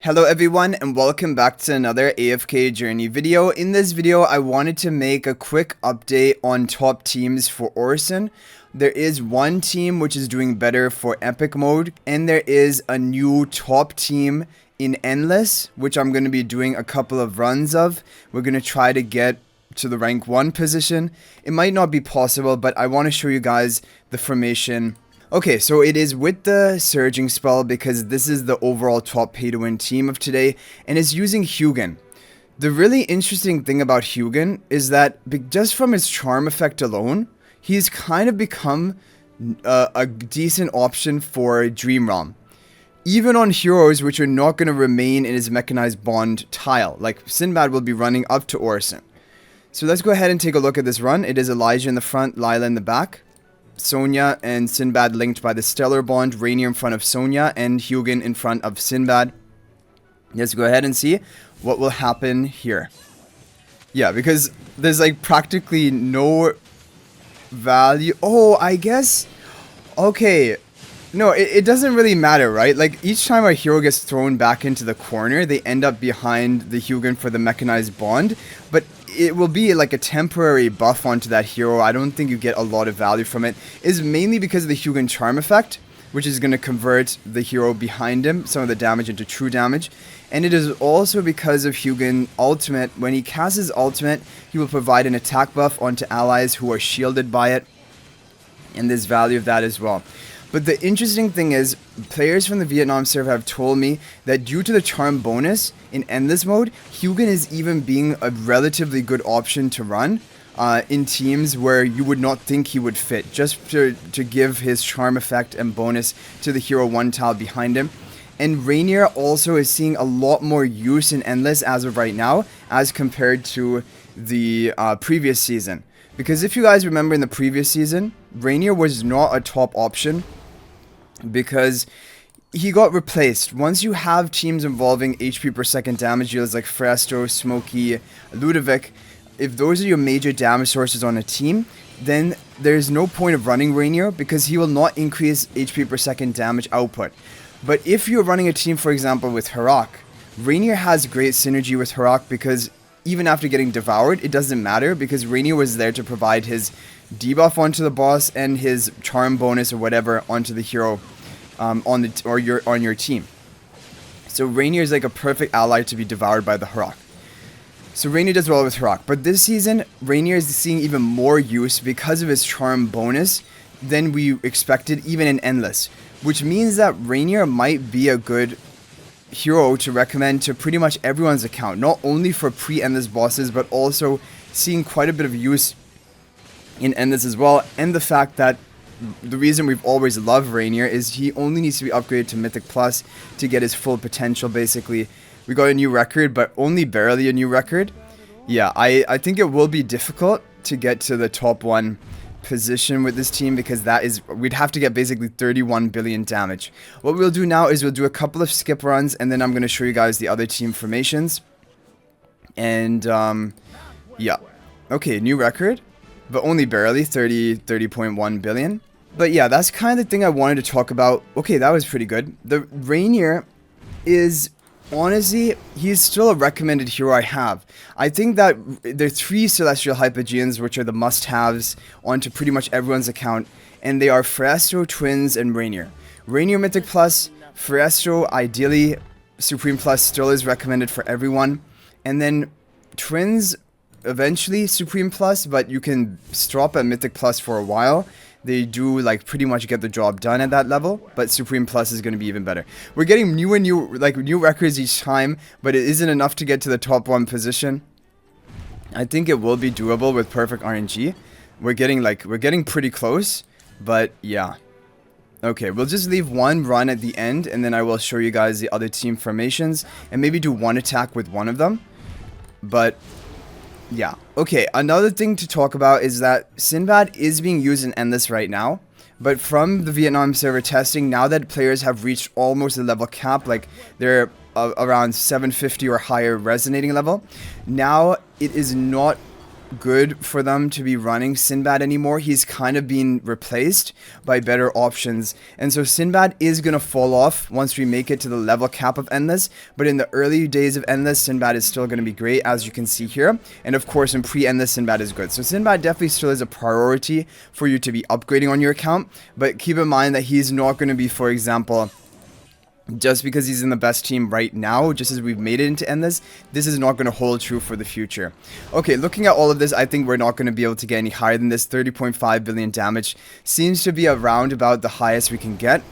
Hello everyone and welcome back to another AFK journey video. In this video I wanted to make a quick update on top teams for Orson. There is one team which is doing better for epic mode, and there is a new top team in endless which I'm going to be doing a couple of runs of. We're going to try to get to the rank 1 position. It might not be possible, but I want to show you guys the formation. Okay, so it is with the Surging spell because this is the overall top pay-to-win team of today, and it's using Hugin. The really interesting thing about Hugin is that just from his charm effect alone, he's kind of become a decent option for Dream Realm. Even on heroes which are not going to remain in his mechanized bond tile, like Sinbad will be running up to Orson. So let's go ahead and take a look at this run. It is Elijah in the front, Lila in the back. Sonya and Sinbad linked by the stellar bond, Reinier in front of Sonya, and Hugin in front of Sinbad. Let's go ahead and see what will happen here. Yeah, because there's like practically no value. Oh, I guess. Okay. No, it doesn't really matter, right? Like each time a hero gets thrown back into the corner, they end up behind the Hugin for the mechanized bond. But it will be like a temporary buff onto that hero. I don't think you get a lot of value from it. It's mainly because of the Hugin charm effect, which is going to convert the hero behind him, some of the damage, into true damage. And it is also because of Hugin ultimate. When he casts his ultimate, he will provide an attack buff onto allies who are shielded by it. And there's value of that as well. But the interesting thing is, players from the Vietnam server have told me that due to the charm bonus in endless mode, Hugin is even being a relatively good option to run in teams where you would not think he would fit, just to give his charm effect and bonus to the hero one tile behind him. And Reinier also is seeing a lot more use in endless as of right now as compared to the previous season. Because if you guys remember in the previous season, Reinier was not a top option because he got replaced. Once you have teams involving HP per second damage dealers like Fresto, Smokey, Ludovic, if those are your major damage sources on a team, then there's no point of running Reinier because he will not increase HP per second damage output. But if you're running a team, for example, with Harak, Reinier has great synergy with Harak because even after getting devoured, it doesn't matter because Reinier was there to provide his debuff onto the boss and his charm bonus or whatever onto the hero on your team. So Reinier is like a perfect ally to be devoured by the Harak. So Reinier does well with Harak, but this season Reinier is seeing even more use because of his charm bonus than we expected, even in endless, which means that Reinier might be a good hero to recommend to pretty much everyone's account, not only for pre-endless bosses but also seeing quite a bit of use in endless as well. And the fact that the reason we've always loved Reinier is he only needs to be upgraded to Mythic Plus to get his full potential. Basically, we got a new record, but only barely a new record. Yeah, I think it will be difficult to get to the top 1 position with this team because we'd have to get basically 31 billion damage. What we'll do now is we'll do a couple of skip runs, and then I'm going to show you guys the other team formations. And yeah, okay, new record, but only barely 30.1 billion. But yeah, that's kind of the thing I wanted to talk about. Okay, that was pretty good. The Reinier is honestly, he's still a recommended hero I have. I think that there are 3 Celestial Hypogeans which are the must-haves onto pretty much everyone's account, and they are Fresto, Twins, and Reinier. Reinier Mythic Plus, Fresto ideally Supreme Plus still is recommended for everyone, and then Twins eventually Supreme Plus, but you can stop at Mythic Plus for a while. They do like pretty much get the job done at that level, but Supreme Plus is going to be even better. We're getting new records each time, but it isn't enough to get to the top 1 position. I think it will be doable with perfect RNG. We're getting pretty close, but yeah. Okay, we'll just leave one run at the end, and then I will show you guys the other team formations and maybe do one attack with one of them. But yeah. Okay, another thing to talk about is that Sinbad is being used in endless right now, but from the Vietnam server testing, now that players have reached almost the level cap, like they're around 750 or higher resonating level, now it is not good for them to be running Sinbad anymore. He's kind of being replaced by better options. And so Sinbad is going to fall off once we make it to the level cap of Endless. But in the early days of Endless, Sinbad is still going to be great, as you can see here. And of course, in pre-Endless, Sinbad is good. So Sinbad definitely still is a priority for you to be upgrading on your account. But keep in mind that he's not going to be, for example, just because he's in the best team right now, just as we've made it into Endless, this is not going to hold true for the future. Okay, looking at all of this, I think we're not going to be able to get any higher than this. 30.5 billion damage seems to be around about the highest we can get.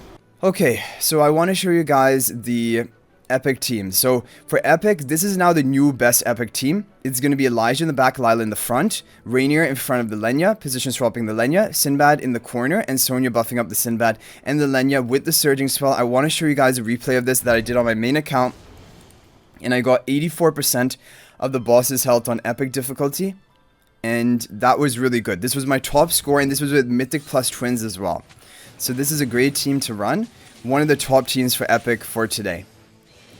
Okay, so I want to show you guys the Epic team. So for Epic, this is now the new best Epic team. It's going to be Elijah in the back, Lila in the front, Reinier in front of the Lenya, position swapping the Lenya, Sinbad in the corner, and Sonya buffing up the Sinbad and the Lenya with the surging spell. I want to show you guys a replay of this that I did on my main account, and I got 84% of the boss's health on Epic difficulty, and that was really good. This was my top score, and this was with Mythic plus Twins as well. So this is a great team to run, one of the top teams for Epic for today.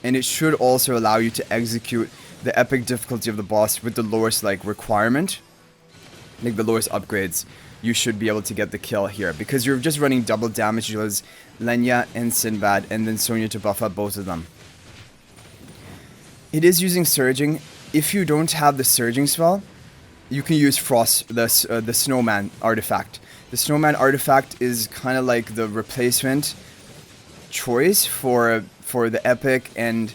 And it should also allow you to execute the epic difficulty of the boss with the lowest requirement, like the lowest upgrades. You should be able to get the kill here because you're just running double damage dealers, Lenya and Sinbad, and then Sonya to buff up both of them. It is using surging. If you don't have the surging spell, you can use Frost, the snowman artifact. The snowman artifact is kind of like the replacement choice for the epic and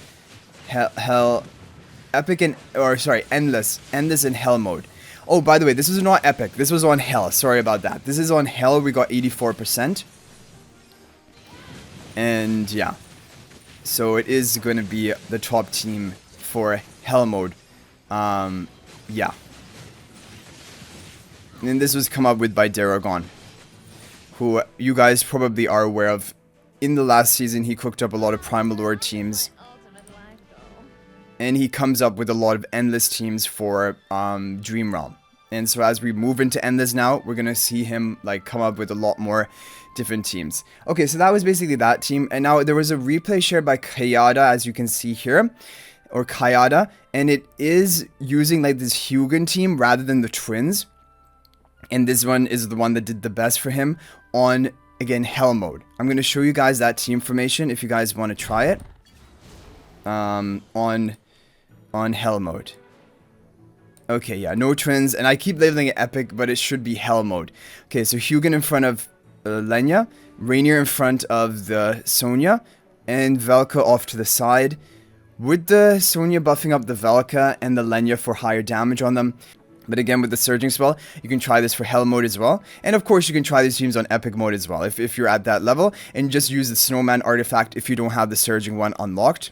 endless and hell mode. Oh, by the way, this was not epic. This was on hell. Sorry about that. This is on hell. We got 84%. And yeah. So it is going to be the top team for hell mode. Yeah. And this was come up with by Daragon, who you guys probably are aware of. In the last season, he cooked up a lot of Primal Lord teams. And he comes up with a lot of Endless teams for Dream Realm. And so as we move into Endless now, we're going to see him come up with a lot more different teams. Okay, so that was basically that team. And now there was a replay shared by Kayada, as you can see here. Or Kayada. And it is using this Hugin team rather than the Twins. And this one is the one that did the best for him on, again, hell mode. I'm going to show you guys that team formation if you guys want to try it. On hell mode. Okay, yeah, no Twins. And I keep labeling it epic, but it should be hell mode. Okay, so Hugin in front of Lenya. Reinier in front of the Sonya. And Valka off to the side. With the Sonya buffing up the Valka and the Lenya for higher damage on them. But again, with the surging spell, you can try this for hell mode as well. And of course, you can try these teams on epic mode as well, if you're at that level. And just use the snowman artifact if you don't have the surging one unlocked.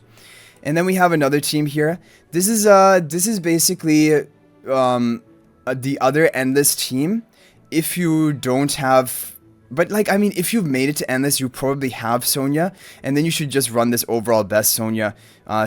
And then we have another team here. This is basically the other Endless team. If you don't have... But I mean, if you've made it to Endless, you probably have Sonya. And then you should just run this overall best Sonya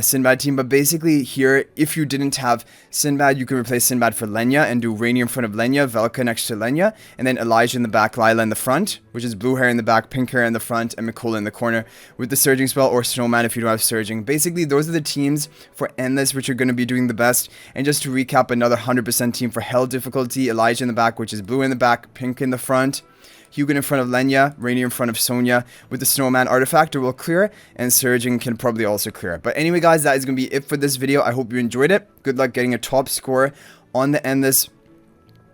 Sinbad team. But basically here, if you didn't have Sinbad, you can replace Sinbad for Lenya and do Reinier in front of Lenya, Valka next to Lenya, and then Elijah in the back, Lila in the front, which is blue hair in the back, pink hair in the front, and Mikola in the corner with the surging spell, or Snowman if you don't have surging. Basically, those are the teams for Endless which are going to be doing the best. And just to recap, another 100% team for hell difficulty, Elijah in the back, which is blue in the back, pink in the front, Hugin in front of Lenya, Reinier in front of Sonya with the Snowman artifact will clear, and Surging can probably also clear. But anyway guys, that is going to be it for this video. I hope you enjoyed it. Good luck getting a top score on the Endless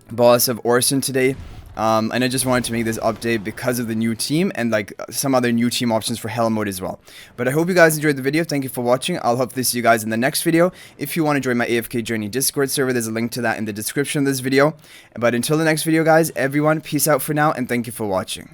boss of Orson today. And I just wanted to make this update because of the new team and some other new team options for hell mode as well. But I hope you guys enjoyed the video. Thank you for watching. I'll hopefully see you guys in the next video. If you want to join my AFK Journey Discord server, there's a link to that in the description of this video. But until the next video guys, everyone, peace out for now and thank you for watching.